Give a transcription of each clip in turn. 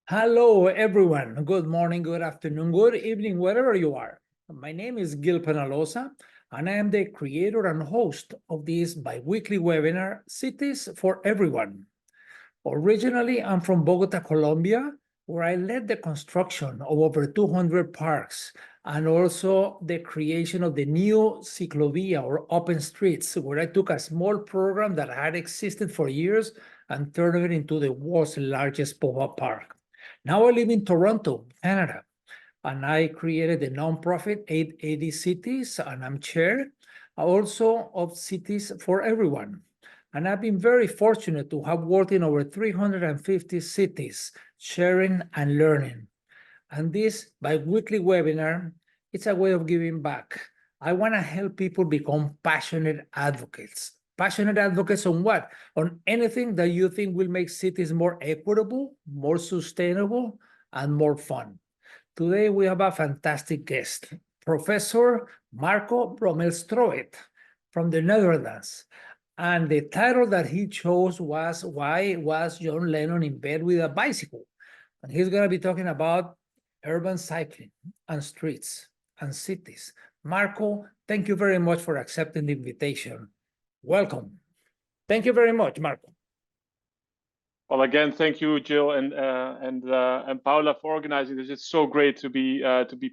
Hello, everyone. Good morning, good afternoon, good evening, wherever you are. My name is 𝗬𝗰𝗵𝗁, and I am the creator and host of this bi-weekly webinar, Cities for Everyone. Originally, I'm from Bogota, Colombia, where I led the construction of over 200 parks and also the creation of the new ciclovia or open streets, where I took a small program that had existed for years and turned it into the world's largest pop-up park. Now I live in Toronto, Canada, and I created the nonprofit 880 Cities, and I'm chair also of Cities for Everyone. And I've been very fortunate to have worked in over 350 cities, sharing and learning. And this bi-weekly webinar, it's a way of giving back. I want to help people become passionate advocates. Passionate advocates on what? On anything that you think will make cities more equitable, more sustainable, and more fun. Today, we have a fantastic guest, Professor Marco Brömmelstroet from the Netherlands. And the title that he chose was, Why Was John Lennon in Bed with a Bicycle? And he's going to be talking about urban cycling and streets and cities. Marco, thank you very much for accepting the invitation. Welcome. Thank you very much, Marco. Well, again, thank you, Jill and Paula, for organizing this. It's so great to be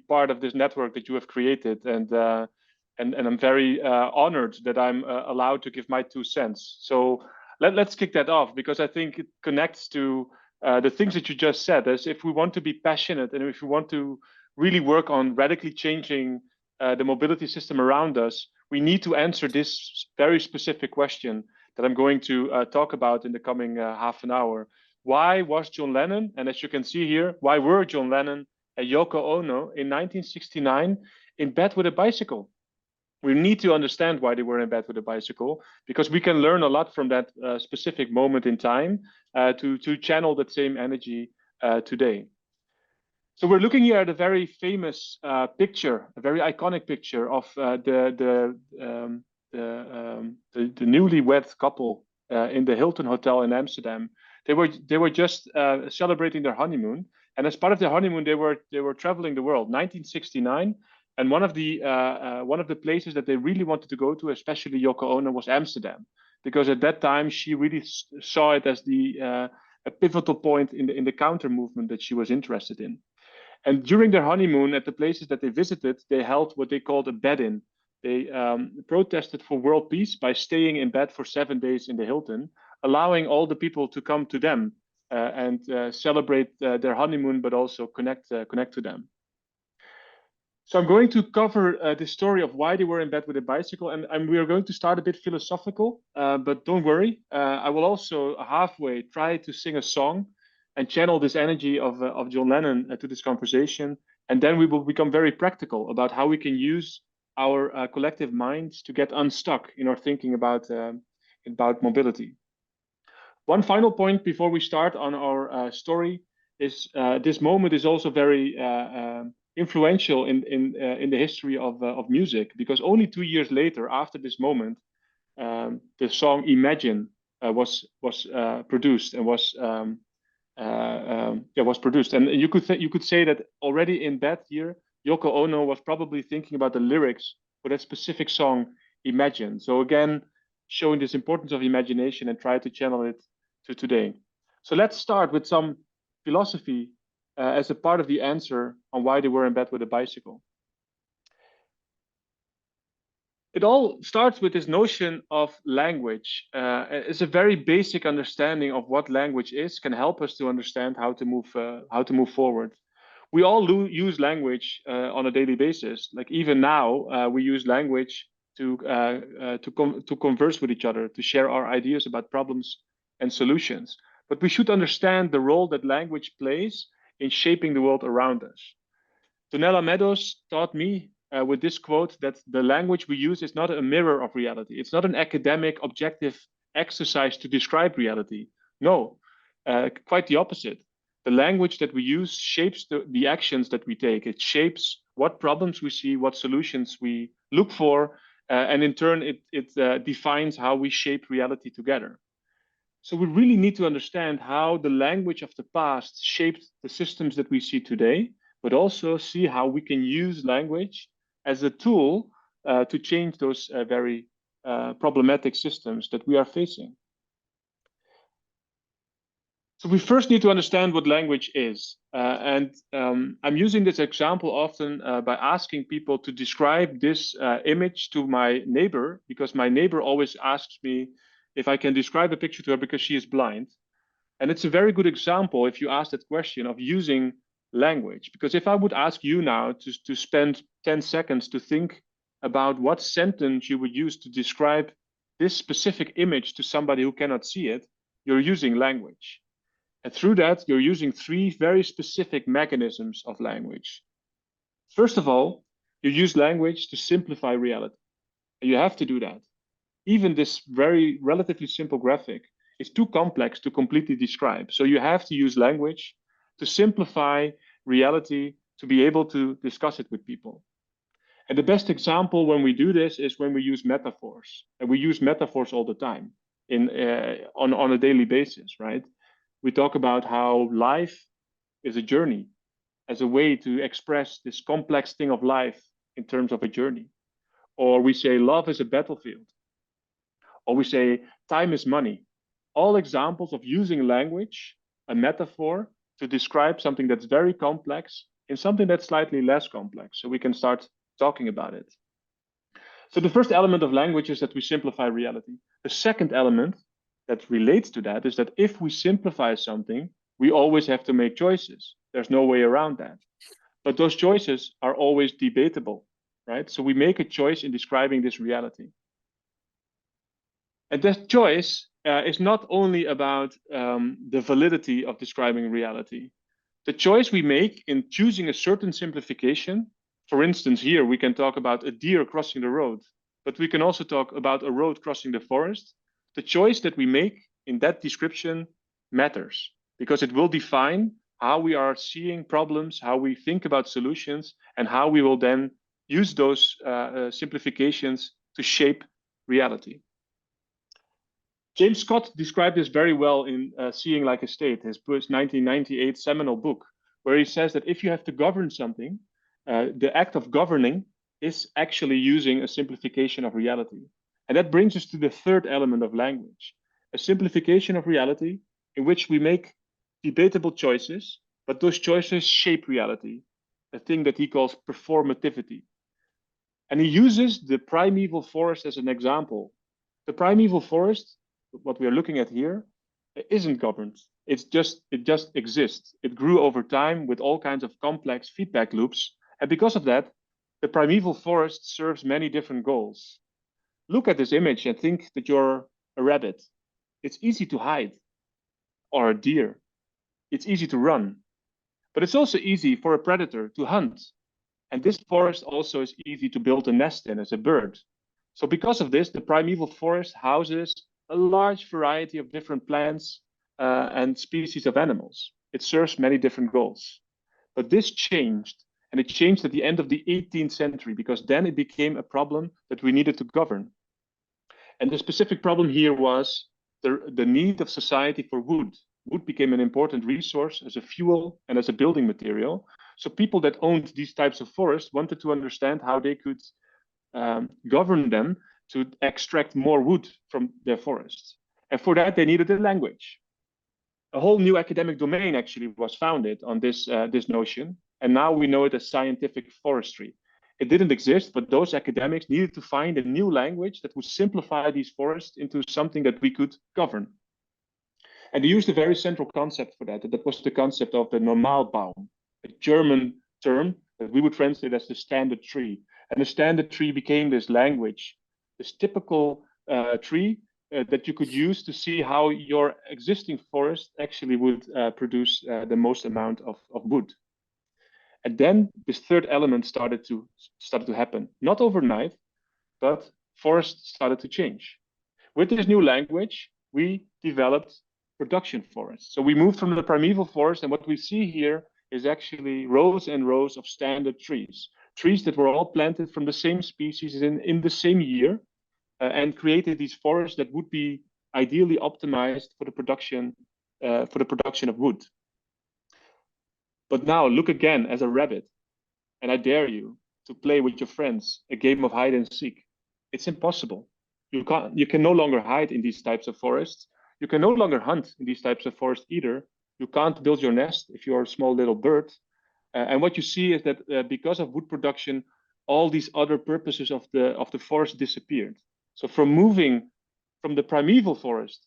part of this network that you have created, and I'm very honored that I'm allowed to give my 2 cents. So let's kick that off, because I think it connects to the things that you just said. As if we want to be passionate and if we want to really work on radically changing the mobility system around us, we need to answer this very specific question that I'm going to talk about in the coming half an hour. Why was John Lennon, and as you can see here, why were John Lennon and Yoko Ono in 1969 in bed with a bicycle? We need to understand why they were in bed with a bicycle, because we can learn a lot from that specific moment in time to channel that same energy today. So we're looking here at a very famous picture, a very iconic picture of the newlywed couple in the Hilton Hotel in Amsterdam. They were just celebrating their honeymoon, and as part of their honeymoon, they were traveling the world. 1969, and one of the places that they really wanted to go to, especially Yoko Ono, was Amsterdam, because at that time she really saw it as a pivotal point in the counter movement that she was interested in. And during their honeymoon, at the places that they visited, they held what they called a bed-in. They protested for world peace by staying in bed for 7 days in the Hilton, allowing all the people to come to them and celebrate their honeymoon, but also connect to them. So I'm going to cover the story of why they were in bed with a bicycle, and we are going to start a bit philosophical, but don't worry. I will also halfway try to sing a song and channel this energy of John Lennon to this conversation, and then we will become very practical about how we can use our collective minds to get unstuck in our thinking about mobility. One final point before we start on our story is this moment is also very influential in the history of music, because only 2 years later, after this moment, the song "Imagine" was produced and was produced. And you could say that already in that year, Yoko Ono was probably thinking about the lyrics for that specific song, "Imagine." So again, showing this importance of imagination and try to channel it to today. So let's start with some philosophy as a part of the answer on why they were in bed with a bicycle. It all starts with this notion of language. It's a very basic understanding of what language is, can help us to understand how to move forward. We all use language on a daily basis. Like even now, we use language to converse with each other, to share our ideas about problems and solutions. But we should understand the role that language plays in shaping the world around us. Donella Meadows taught me with this quote that the language we use is not a mirror of reality. It's not an academic, objective exercise to describe reality. No, quite the opposite. The language that we use shapes the actions that we take. It shapes what problems we see, what solutions we look for, and in turn, it defines how we shape reality together. So we really need to understand how the language of the past shaped the systems that we see today, but also see how we can use language as a tool to change those very problematic systems that we are facing. So we first need to understand what language is. I'm using this example often by asking people to describe this image to my neighbor, because my neighbor always asks me if I can describe a picture to her because she is blind. And it's a very good example, if you ask that question, of using language. Because if I would ask you now to spend 10 seconds to think about what sentence you would use to describe this specific image to somebody who cannot see it, you're using language. And through that, you're using three very specific mechanisms of language. First of all, you use language to simplify reality. And you have to do that. Even this very relatively simple graphic is too complex to completely describe. So you have to use language to simplify reality, to be able to discuss it with people. And the best example when we do this is when we use metaphors. And we use metaphors all the time on a daily basis, right? We talk about how life is a journey, as a way to express this complex thing of life in terms of a journey. Or we say love is a battlefield. Or we say time is money. All examples of using language, a metaphor, to describe something that's very complex in something that's slightly less complex, so we can start talking about it. So the first element of language is that we simplify reality. The second element that relates to that is that if we simplify something, we always have to make choices. There's no way around that. But those choices are always debatable, right? So we make a choice in describing this reality. And that choice is not only about the validity of describing reality. The choice we make in choosing a certain simplification, for instance, here we can talk about a deer crossing the road, but we can also talk about a road crossing the forest. The choice that we make in that description matters, because it will define how we are seeing problems, how we think about solutions, and how we will then use those simplifications to shape reality. James Scott described this very well in Seeing Like a State, his 1998 seminal book, where he says that if you have to govern something, the act of governing is actually using a simplification of reality. And that brings us to the third element of language, a simplification of reality in which we make debatable choices, but those choices shape reality, a thing that he calls performativity. And he uses the primeval forest as an example. The primeval forest, what we are looking at here, isn't governed. It just exists. It grew over time with all kinds of complex feedback loops. And because of that, the primeval forest serves many different goals. Look at this image and think that you're a rabbit. It's easy to hide, or a deer. It's easy to run, but it's also easy for a predator to hunt. And this forest also is easy to build a nest in as a bird. So because of this, the primeval forest houses a large variety of different plants and species of animals. It serves many different goals. But this changed, and it changed at the end of the 18th century, because then it became a problem that we needed to govern. And the specific problem here was the need of society for wood. Wood became an important resource as a fuel and as a building material. So people that owned these types of forests wanted to understand how they could govern them to extract more wood from their forests. And for that, they needed a language. A whole new academic domain actually was founded on this notion. And now we know it as scientific forestry. It didn't exist, but those academics needed to find a new language that would simplify these forests into something that we could govern. And they used a very central concept for that. And that was the concept of the Normalbaum, a German term that we would translate as the standard tree. And the standard tree became this language, this typical tree that you could use to see how your existing forest actually would produce the most amount of wood. And then this third element started to happen, not overnight, but forests started to change. With this new language, we developed production forests. So we moved from the primeval forest, and what we see here is actually rows and rows of standard trees, trees that were all planted from the same species in the same year, and created these forests that would be ideally optimized for the production of wood. But now look again as a rabbit, and I dare you to play with your friends a game of hide and seek. It's impossible. You can no longer hide in these types of forests. You can no longer hunt in these types of forests either. You can't build your nest if you're a small little bird. And what you see is that because of wood production, all these other purposes of the forest disappeared. So from moving from the primeval forest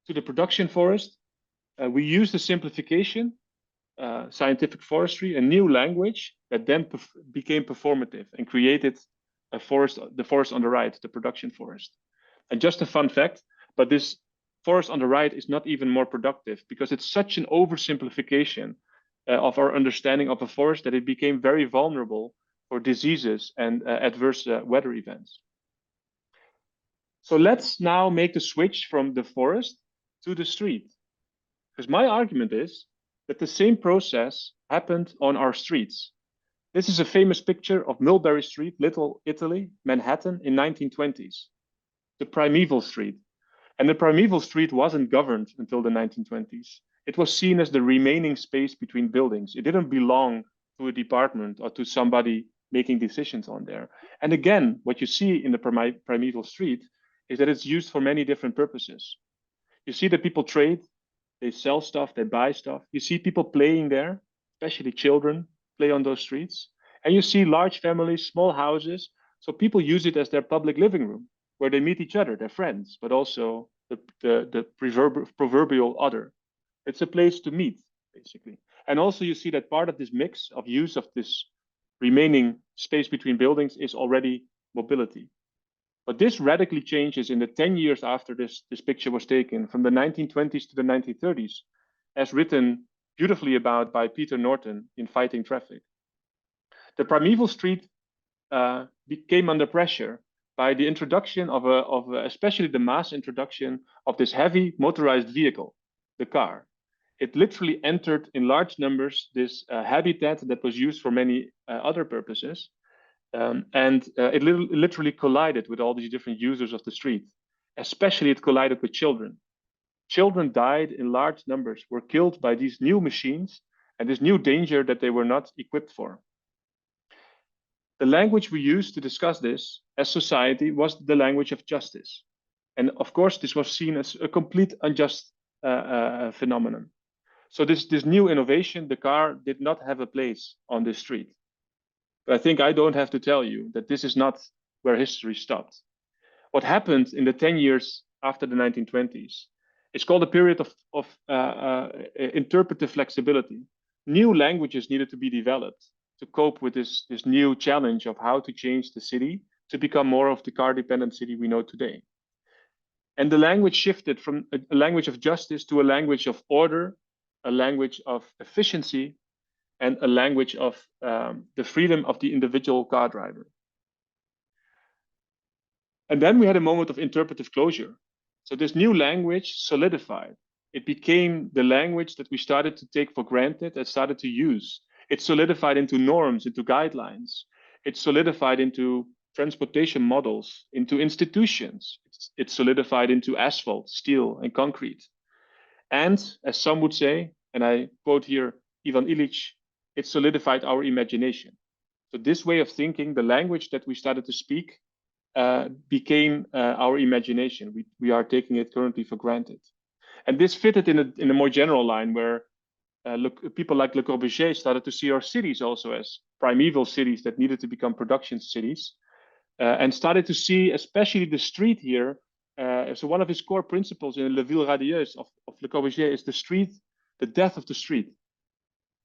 to the production forest, we used the simplification, scientific forestry, a new language that then became performative and created a forest, the forest on the right, the production forest. And just a fun fact, but this forest on the right is not even more productive because it's such an oversimplification of our understanding of a forest that it became very vulnerable for diseases and adverse weather events. So let's now make the switch from the forest to the street. Because my argument is that the same process happened on our streets. This is a famous picture of Mulberry Street, Little Italy, Manhattan in 1920s, the primeval street. And the primeval street wasn't governed until the 1920s. It was seen as the remaining space between buildings. It didn't belong to a department or to somebody making decisions on there. And again, what you see in the primeval street is that it's used for many different purposes. You see that people trade, they sell stuff, they buy stuff. You see people playing there, especially children play on those streets. And you see large families, small houses. So people use it as their public living room where they meet each other, their friends, but also the proverbial other. It's a place to meet, basically. And also you see that part of this mix of use of this remaining space between buildings is already mobility. But this radically changes in the 10 years after this picture was taken, from the 1920s to the 1930s, as written beautifully about by Peter Norton in Fighting Traffic. The primeval street came under pressure by the introduction of especially the mass introduction of this heavy motorized vehicle, the car. It literally entered in large numbers this habitat that was used for many other purposes. It literally collided with all these different users of the street. Especially it collided with children. Children died in large numbers, were killed by these new machines and this new danger that they were not equipped for. The language we used to discuss this as society was the language of justice. And of course, this was seen as a complete unjust phenomenon. So this new innovation, the car, did not have a place on this street. But I think I don't have to tell you that this is not where history stopped. What happened in the 10 years after the 1920s is called a period of interpretive flexibility. New languages needed to be developed to cope with this new challenge of how to change the city to become more of the car-dependent city we know today. And the language shifted from a language of justice to a language of order, a language of efficiency, and a language of the freedom of the individual car driver. And then we had a moment of interpretive closure. So this new language solidified. It became the language that we started to take for granted and started to use. It solidified into norms, into guidelines. It solidified into transportation models, into institutions. It solidified into asphalt, steel, and concrete. And as some would say, and I quote here 𝗖𝘆𝗰𝗹𝗵𝘁, it solidified our imagination. So this way of thinking, the language that we started to speak, became our imagination. We are taking it currently for granted. And this fitted in a more general line where people like 𝗍𝗵𝗃𝗁 started to see our cities also as primeval cities that needed to become production cities, and started to see especially the street here. So one of his core principles in 𝗨𝗿𝗯𝗵𝘁 of 𝗍𝗵𝗃 is the street, the death of the street.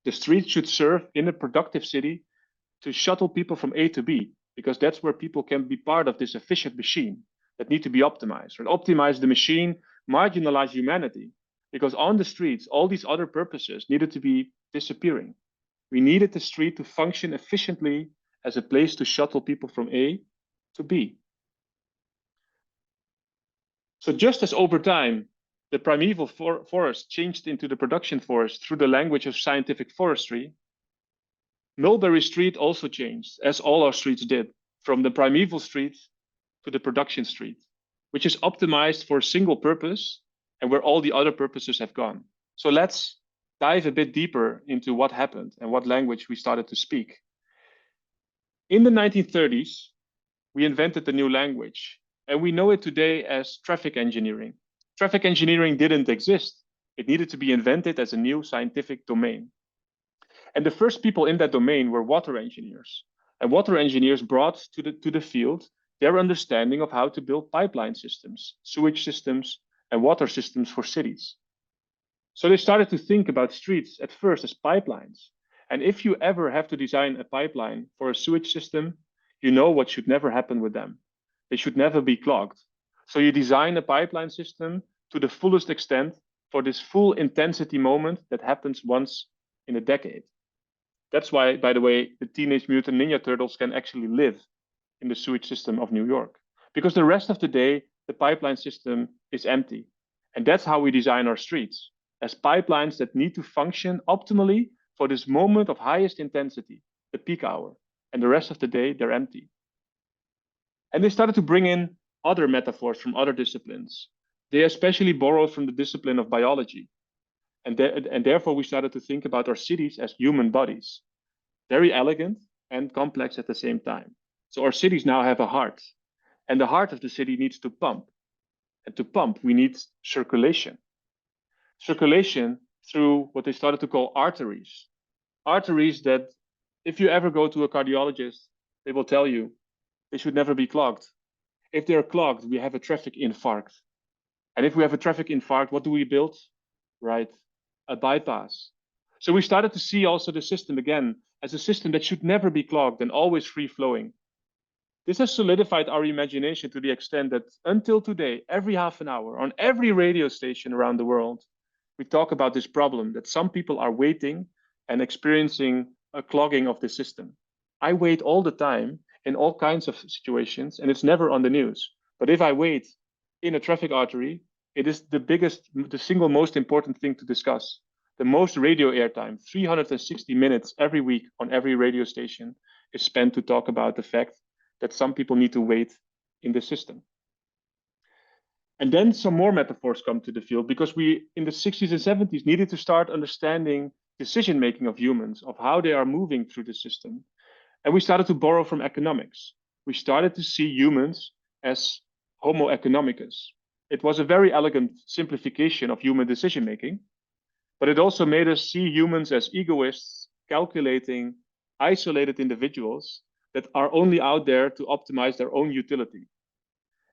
The street should serve in a productive city to shuttle people from A to B, because that's where people can be part of this efficient machine that need to be optimized. Or optimize the machine, marginalize humanity, because on the streets, all these other purposes needed to be disappearing. We needed the street to function efficiently as a place to shuttle people from A to B. So just as over time, the primeval forest changed into the production forest through the language of scientific forestry, Mulberry Street also changed, as all our streets did, from the primeval street to the production street, which is optimized for a single purpose, and where all the other purposes have gone. So let's dive a bit deeper into what happened and what language we started to speak. In the 1930s, we invented the new language, and we know it today as traffic engineering. Traffic engineering didn't exist. It needed to be invented as a new scientific domain. And the first people in that domain were water engineers. And water engineers brought to the field their understanding of how to build pipeline systems, sewage systems, and water systems for cities. So they started to think about streets at first as pipelines. And if you ever have to design a pipeline for a sewage system, you know what should never happen with them. They should never be clogged. So you design a pipeline system to the fullest extent for this full intensity moment that happens once in a decade. That's why, by the way, the Teenage Mutant Ninja Turtles can actually live in the sewage system of New York, because the rest of the day, the pipeline system is empty. And that's how we design our streets, as pipelines that need to function optimally for this moment of highest intensity, the peak hour. And the rest of the day, they're empty. And they started to bring in other metaphors from other disciplines. They especially borrowed from the discipline of biology. And therefore, we started to think about our cities as human bodies, very elegant and complex at the same time. So our cities now have a heart, and the heart of the city needs to pump. And to pump, we need circulation. Circulation through what they started to call arteries. Arteries that, if you ever go to a cardiologist, they will tell you they should never be clogged. If they're clogged, we have a traffic infarct. And if we have a traffic infarct, what do we build? Right, a bypass. So we started to see also the system again as a system that should never be clogged and always free flowing. This has solidified our imagination to the extent that until today, every half an hour on every radio station around the world, we talk about this problem that some people are waiting and experiencing a clogging of the system. I wait all the time in all kinds of situations, and it's never on the news. But if I wait in a traffic artery, it is the single most important thing to discuss. The most radio airtime, 360 minutes every week on every radio station, is spent to talk about the fact that some people need to wait in the system. And then some more metaphors come to the field, because we, in the 60s and 70s, needed to start understanding decision-making of humans, of how they are moving through the system. And we started to borrow from economics. We started to see humans as Homo economicus. It was a very elegant simplification of human decision-making, but it also made us see humans as egoists, calculating, isolated individuals that are only out there to optimize their own utility.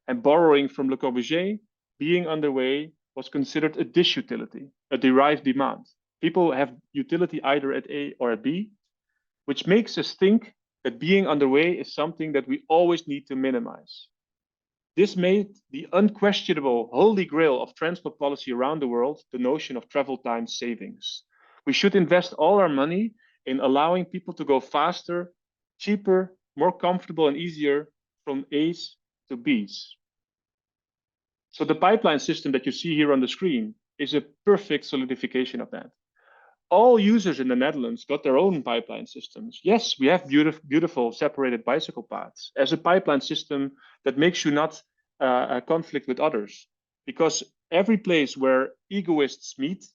And borrowing from Le Corbusier, being underway was considered a disutility, a derived demand. People have utility either at A or at B, which makes us think that being underway is something that we always need to minimize. This made the unquestionable holy grail of transport policy around the world the notion of travel time savings. We should invest all our money in allowing people to go faster, cheaper, more comfortable and easier from A's to B's. So the pipeline system that you see here on the screen is a perfect solidification of that. All users in the Netherlands got their own pipeline systems. Yes, we have beautiful separated bicycle paths as a pipeline system that makes you not conflict with others, because every place where egoists meet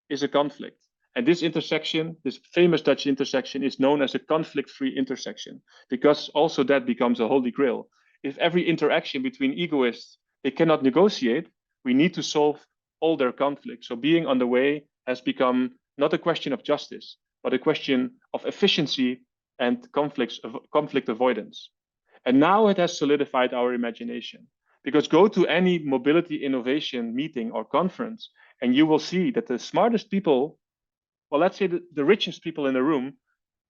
is a conflict. And this intersection, this famous Dutch intersection, is known as a conflict-free intersection, because also that becomes a holy grail. If every interaction between egoists, they cannot negotiate, we need to solve all their conflicts. So being on the way has become not a question of justice, but a question of efficiency and conflict avoidance. And now it has solidified our imagination, because go to any mobility innovation meeting or conference, and you will see that the smartest people, well, let's say the richest people in the room,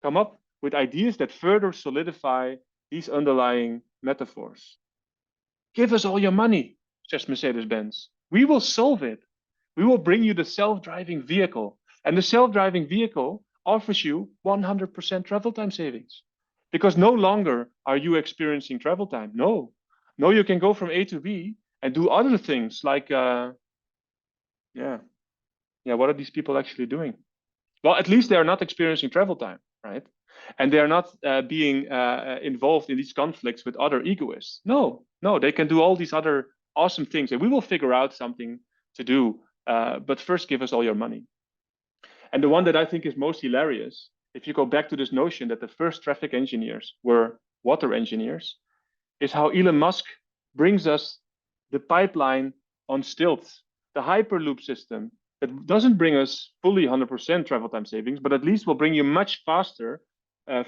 come up with ideas that further solidify these underlying metaphors. Give us all your money, says Mercedes-Benz. We will solve it. We will bring you the self-driving vehicle. And the self-driving vehicle offers you 100% travel time savings, because no longer are you experiencing travel time. No, you can go from A to B and do other things like, what are these people actually doing? Well, at least they are not experiencing travel time, right? And they are not being involved in these conflicts with other egoists. No, they can do all these other awesome things, and we will figure out something to do, but first give us all your money. And the one that I think is most hilarious, if you go back to this notion that the first traffic engineers were water engineers, is how Elon Musk brings us the pipeline on stilts, the Hyperloop system that doesn't bring us fully 100% travel time savings, but at least will bring you much faster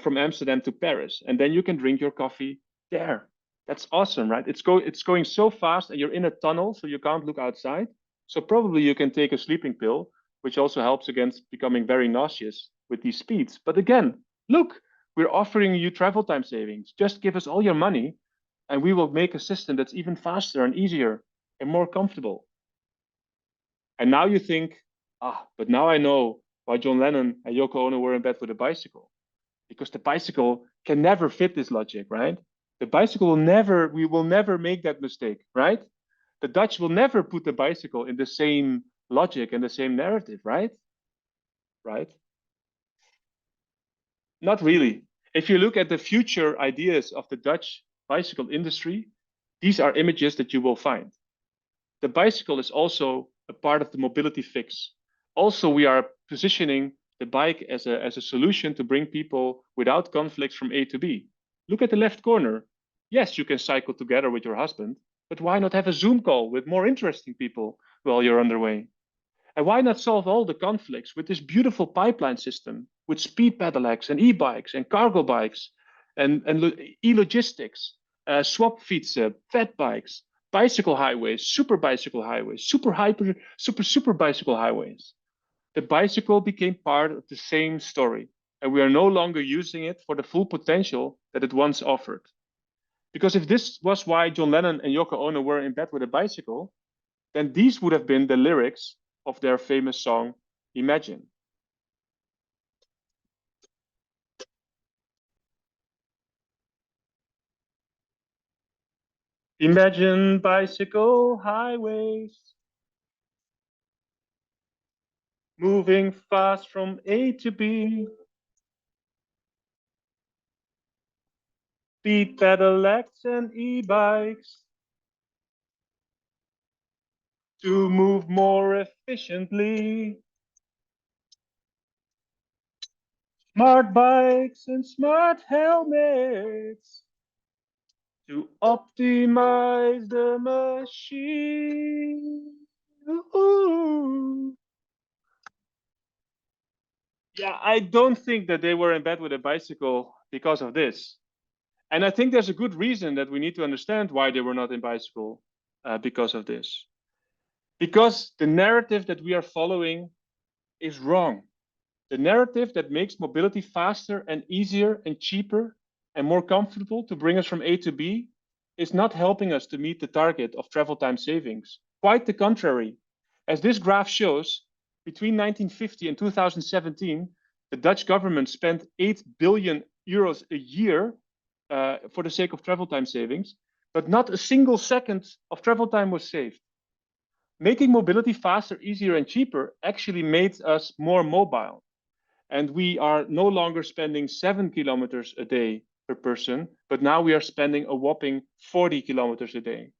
from Amsterdam to Paris. And then you can drink your coffee there. That's awesome, right? It's going so fast, and you're in a tunnel, so you can't look outside. So probably you can take a sleeping pill, which also helps against becoming very nauseous with these speeds. But again, look, we're offering you travel time savings. Just give us all your money, and we will make a system that's even faster and easier and more comfortable. And now you think, but now I know why John Lennon and Yoko Ono were in bed with a bicycle. Because the bicycle can never fit this logic, right? The bicycle we will never make that mistake, right? The Dutch will never put the bicycle in the same logic and the same narrative, right? Right? Not really. If you look at the future ideas of the Dutch bicycle industry, these are images that you will find. The bicycle is also a part of the mobility fix. Also, we are positioning the bike as a solution to bring people without conflicts from A to B. Look at the left corner. Yes, you can cycle together with your husband, but why not have a Zoom call with more interesting people while you're underway? And why not solve all the conflicts with this beautiful pipeline system with speed pedelecs and e-bikes and cargo bikes and e-logistics, 𝗧𝗵𝗵𝗶𝗂𝗵𝘁, fat bikes, bicycle highways, super bicycle highways, super bicycle highways. The bicycle became part of the same story, and we are no longer using it for the full potential that it once offered. Because if this was why John Lennon and Yoko Ono were in bed with a bicycle, then these would have been the lyrics of their famous song, Imagine. Imagine bicycle highways, moving fast from A to B. Speed pedelecs and e-bikes to move more efficiently. Smart bikes and smart helmets to optimize the machine. Ooh. Yeah, I don't think that they were in bed with a bicycle because of this. And I think there's a good reason that we need to understand why they were not in bicycle because of this. Because the narrative that we are following is wrong. The narrative that makes mobility faster and easier and cheaper and more comfortable to bring us from A to B is not helping us to meet the target of travel time savings. Quite the contrary. As this graph shows, between 1950 and 2017, the Dutch government spent 8 billion euros a year for the sake of travel time savings, but not a single second of travel time was saved. Making mobility faster, easier, and cheaper actually made us more mobile. And we are no longer spending 7 kilometers a day per person, but now we are spending a whopping 40 kilometers a day.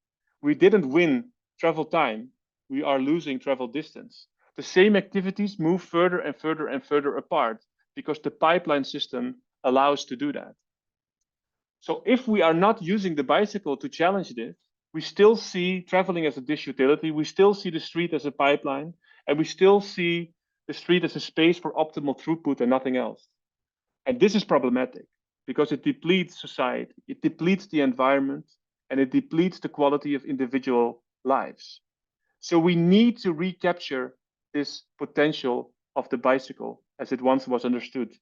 We didn't win travel time, we are losing travel distance. The same activities move further and further and further apart because the pipeline system allows to do that. So if we are not using the bicycle to challenge this, we still see traveling as a disutility, we still see the street as a pipeline, and we still see the street as a space for optimal throughput and nothing else. And this is problematic because it depletes society, it depletes the environment, and it depletes the quality of individual lives. So we need to recapture this potential of the bicycle as it once was understood.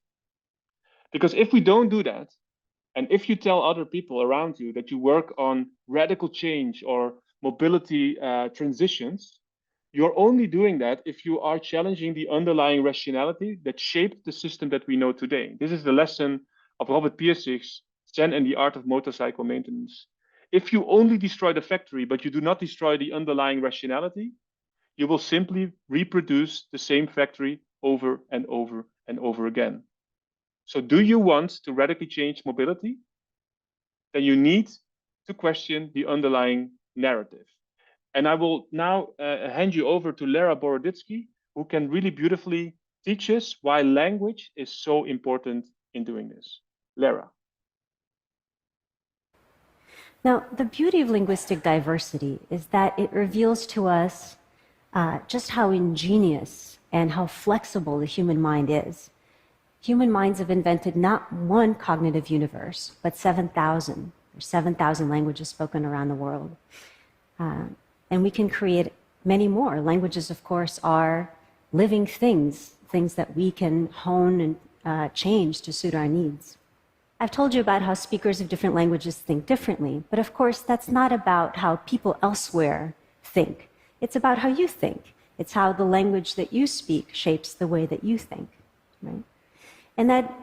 Because if we don't do that, and if you tell other people around you that you work on radical change or mobility transitions, you're only doing that if you are challenging the underlying rationality that shaped the system that we know today. This is the lesson of 𝗨𝗵𝗵𝗁's Zen and the Art of Motorcycle Maintenance. If you only destroy the factory, but you do not destroy the underlying rationality, you will simply reproduce the same factory over and over and over again. So do you want to radically change mobility? Then you need to question the underlying narrative. And I will now hand you over to 𝗨𝗏𝗶𝗵𝗁, who can really beautifully teach us why language is so important in doing this. Lara. Now, the beauty of linguistic diversity is that it reveals to us just how ingenious and how flexible the human mind is. Human minds have invented not one cognitive universe, but 7,000. There's 7,000 languages spoken around the world. And we can create many more. Languages, of course, are living things, things that we can hone and change to suit our needs. I've told you about how speakers of different languages think differently, but of course that's not about how people elsewhere think. It's about how you think. It's how the language that you speak shapes the way that you think, right? And that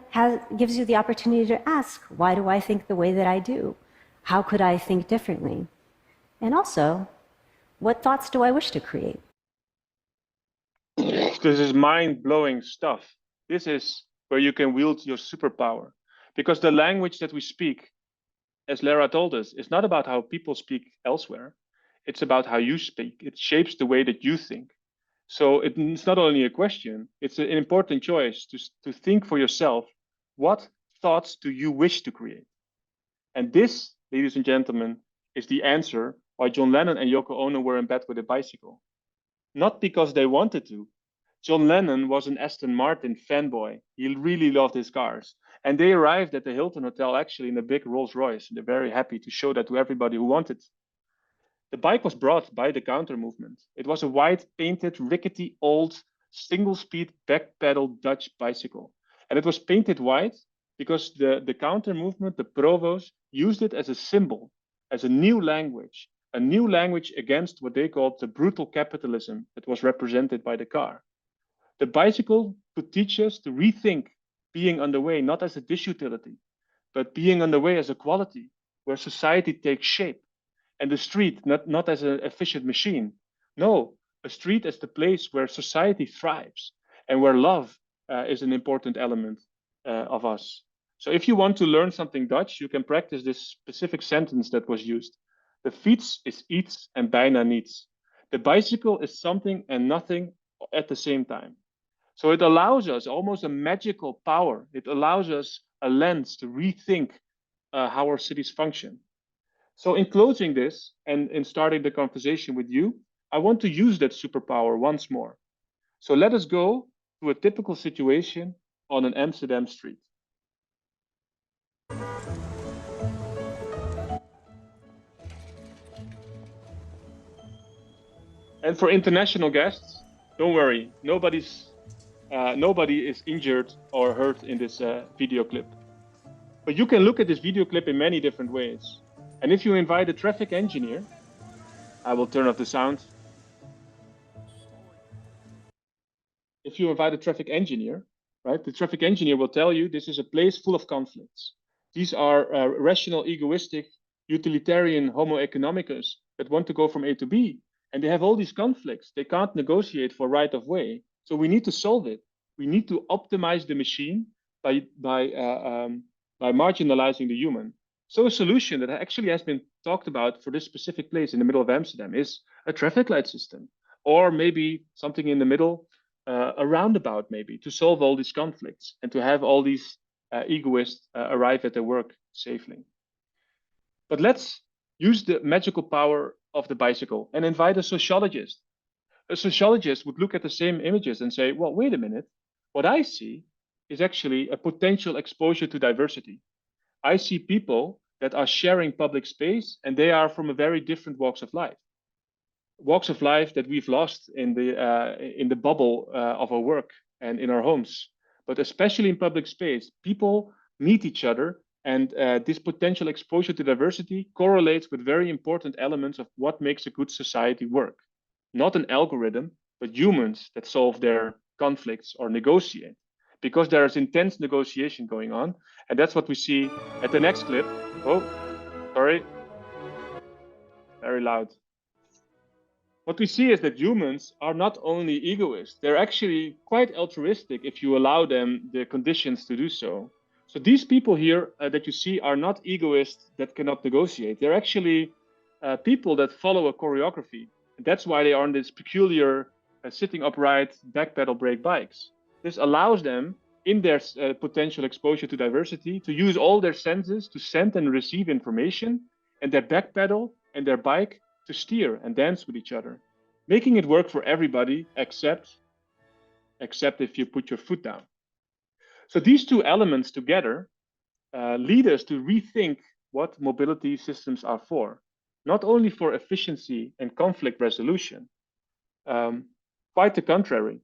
gives you the opportunity to ask, why do I think the way that I do? How could I think differently? And also, what thoughts do I wish to create? This is mind-blowing stuff. This is where you can wield your superpower. Because the language that we speak, as Lara told us, is not about how people speak elsewhere. It's about how you speak. It shapes the way that you think. So it's not only a question, it's an important choice to think for yourself, what thoughts do you wish to create? And this, ladies and gentlemen, is the answer why John Lennon and Yoko Ono were in bed with a bicycle. Not because they wanted to. John Lennon was an Aston Martin fanboy. He really loved his cars. And they arrived at the Hilton Hotel actually in a big Rolls Royce. They're very happy to show that to everybody who wanted. The bike was brought by the counter movement. It was a white, painted, rickety, old, single-speed back-pedal Dutch bicycle. And it was painted white because the counter movement, the provost, used it as a symbol, as a new language against what they called the brutal capitalism that was represented by the car. The bicycle could teach us to rethink being on the way, not as a disutility, but being on the way as a quality, where society takes shape. And the street, not as an efficient machine. No, a street as the place where society thrives and where love is an important element of us. So if you want to learn something Dutch, you can practice this specific sentence that was used. The fiets is iets en bijna niets. The bicycle is something and nothing at the same time. So it allows us almost a magical power. It allows us a lens to rethink how our cities function. So in closing this and in starting the conversation with you, I want to use that superpower once more. So let us go to a typical situation on an Amsterdam street. And for international guests, don't worry, nobody is injured or hurt in this video clip. But you can look at this video clip in many different ways. And if you invite a traffic engineer, I will turn off the sound. If you invite a traffic engineer, right, the traffic engineer will tell you this is a place full of conflicts. These are rational, egoistic, utilitarian homo economicus that want to go from A to B. And they have all these conflicts. They can't negotiate for right of way. So we need to solve it. We need to optimize the machine by marginalizing the human. So a solution that actually has been talked about for this specific place in the middle of Amsterdam is a traffic light system, or maybe something in the middle, a roundabout maybe, to solve all these conflicts and to have all these egoists arrive at their work safely. But let's use the magical power of the bicycle and invite a sociologist. A sociologist would look at the same images and say, well, wait a minute, what I see is actually a potential exposure to diversity. I see people that are sharing public space and they are from a very different walks of life. Walks of life that we've lost in the bubble of our work and in our homes. But especially in public space, people meet each other, and this potential exposure to diversity correlates with very important elements of what makes a good society work. Not an algorithm, but humans that solve their conflicts or negotiate. Because there is intense negotiation going on, and that's what we see at the next clip. Oh, sorry. Very loud. What we see is that humans are not only egoists, they're actually quite altruistic if you allow them the conditions to do so. So these people here that you see are not egoists that cannot negotiate. They're actually people that follow a choreography. That's why they are on this peculiar sitting upright back pedal brake bikes. This allows them, in their potential exposure to diversity, to use all their senses to send and receive information, and their back pedal and their bike to steer and dance with each other, making it work for everybody except if you put your foot down. So these two elements together lead us to rethink what mobility systems are for, not only for efficiency and conflict resolution. Quite the contrary.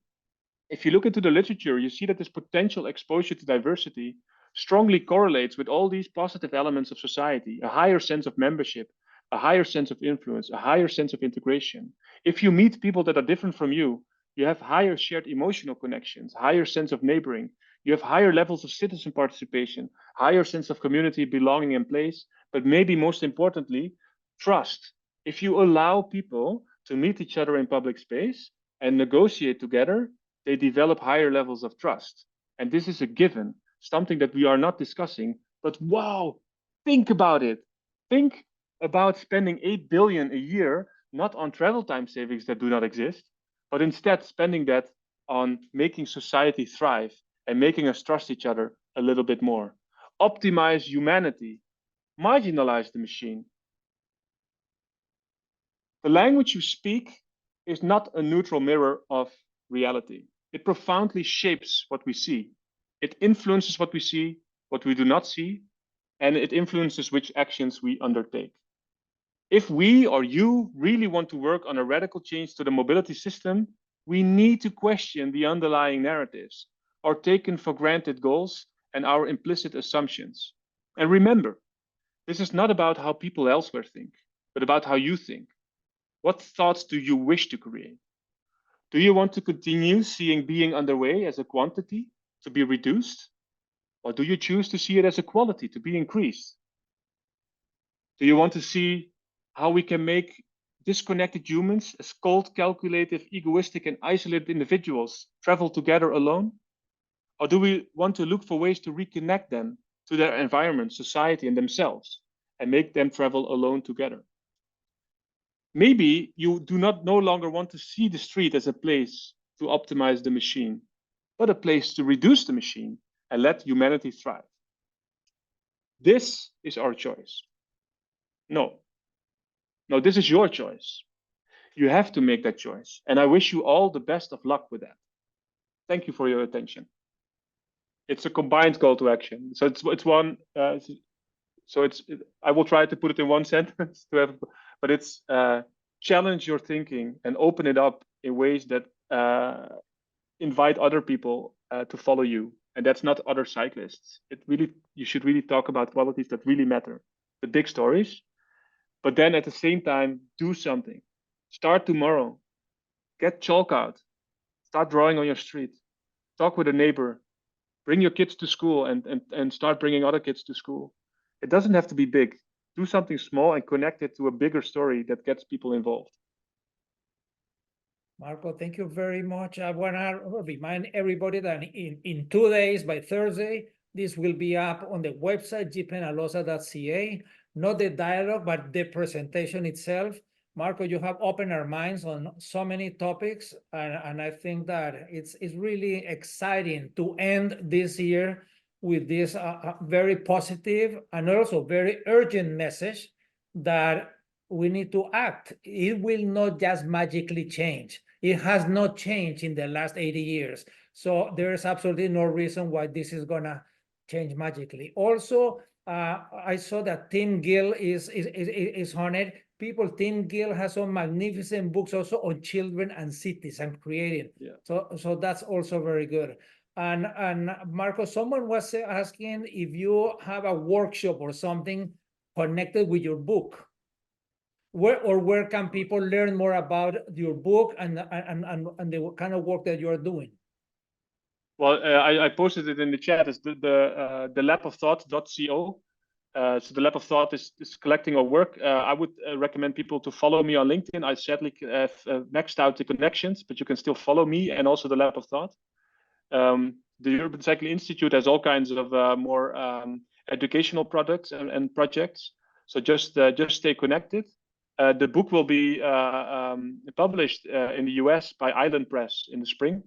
If you look into the literature, you see that this potential exposure to diversity strongly correlates with all these positive elements of society: a higher sense of membership, a higher sense of influence, a higher sense of integration. If you meet people that are different from you, you have higher shared emotional connections, higher sense of neighboring, you have higher levels of citizen participation, higher sense of community, belonging, and place, but maybe most importantly, trust. If you allow people to meet each other in public space and negotiate together, they develop higher levels of trust. And this is a given, something that we are not discussing, but wow, think about it. Think about spending 8 billion a year, not on travel time savings that do not exist, but instead spending that on making society thrive and making us trust each other a little bit more. Optimize humanity, marginalize the machine. The language you speak is not a neutral mirror of reality. It profoundly shapes what we see. It influences what we see, what we do not see, and it influences which actions we undertake. If we or you really want to work on a radical change to the mobility system, we need to question the underlying narratives, our taken for granted goals, and our implicit assumptions. And remember, this is not about how people elsewhere think, but about how you think. What thoughts do you wish to create? Do you want to continue seeing being underway as a quantity to be reduced? Or do you choose to see it as a quality to be increased? Do you want to see how we can make disconnected humans as cold, calculative, egoistic, and isolated individuals travel together alone? Or do we want to look for ways to reconnect them to their environment, society, and themselves, and make them travel alone together? Maybe you do not no longer want to see the street as a place to optimize the machine, but a place to reduce the machine and let humanity thrive. This is our choice. No, this is your choice. You have to make that choice. And I wish you all the best of luck with that. Thank you for your attention. It's a combined call to action. So it's one, I will try to put it in one sentence to have, but it's challenge your thinking and open it up in ways that invite other people to follow you. And that's not other cyclists. You should really talk about qualities that really matter, the big stories, but then at the same time, do something. Start tomorrow. Get chalk out. Start drawing on your street. Talk with a neighbor. Bring your kids to school and start bringing other kids to school. It doesn't have to be big. Do something small and connect it to a bigger story that gets people involved. Marco, thank you very much. I want to remind everybody that in 2 days, by Thursday, this will be up on the website, 𝗖𝗆𝗰𝗋.ca, not the dialogue, but the presentation itself. Marco, you have opened our minds on so many topics, and I think that it's really exciting to end this year with this very positive and also very urgent message that we need to act. It will not just magically change. It has not changed in the last 80 years. So there is absolutely no reason why this is gonna change magically. Also, I saw that Tim Gill is on it. Tim Gill has some magnificent books also on children and cities and creating. Yeah. So that's also very good. And Marco, someone was asking if you have a workshop or something connected with your book. Where can people learn more about your book and the kind of work that you're doing? Well, I posted it in the chat. It's the 𝗨𝗆𝗯𝗵𝘁.co. So the Lab of Thought is collecting our work. I would recommend people to follow me on LinkedIn. I sadly have maxed out the connections, but you can still follow me and also the Lab of Thought. The European Cycling Institute has all kinds of more educational products and projects. So just stay connected. The book will be published in the US by Island Press in the spring.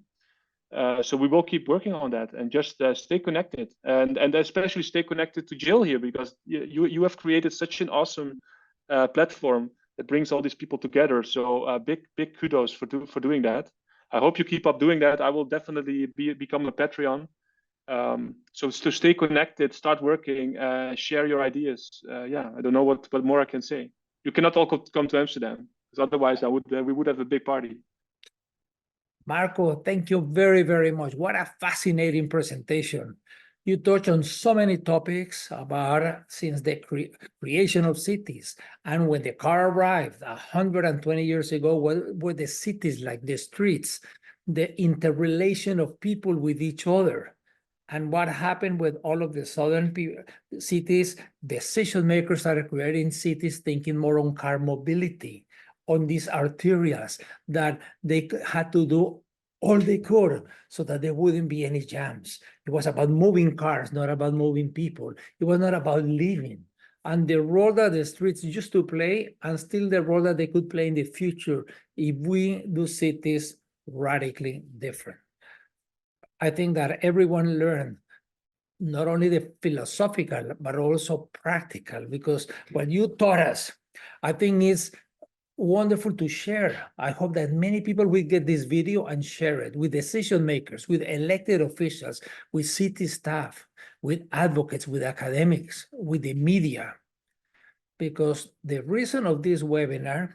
So we will keep working on that and just stay connected, and especially stay connected to Jill here, because you have created such an awesome platform that brings all these people together. So big kudos for doing that. I hope you keep up doing that. I will definitely become a Patreon. So to stay connected, start working, share your ideas. Yeah, I don't know what more I can say. You cannot all come to Amsterdam, because otherwise we would have a big party. Marco, thank you very, very much. What a fascinating presentation. You touched on so many topics about since the creation of cities. And when the car arrived 120 years ago, what were the cities like, the streets, the interrelation of people with each other. And what happened with all of the southern cities, decision makers started creating cities thinking more on car mobility, on these arterials, that they had to do all they could so that there wouldn't be any jams. It was about moving cars, not about moving people. It was not about living. And the role that the streets used to play, and still the role that they could play in the future if we do cities radically different. I think that everyone learned not only the philosophical, but also practical, because what you taught us, I think is wonderful to share. I hope that many people will get this video and share it with decision makers, with elected officials, with city staff, with advocates, with academics, with the media. Because the reason of this webinar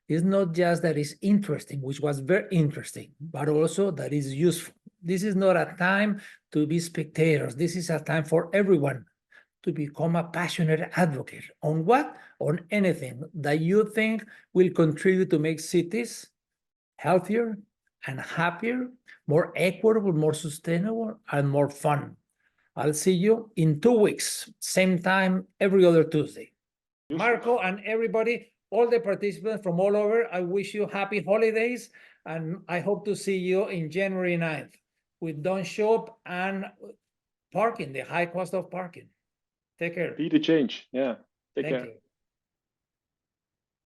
is not just that it's interesting, which was very interesting, but also that it's useful. This is not a time to be spectators. This is a time for everyone to become a passionate advocate on what? On anything that you think will contribute to make cities healthier and happier, more equitable, more sustainable, and more fun. I'll see you in 2 weeks, same time, every other Tuesday. Marco and everybody, all the participants from all over, I wish you happy holidays, and I hope to see you in January 9th with Don't Show Up and parking, the high cost of parking. Take care. Be the change. Yeah. Take Thank care. you.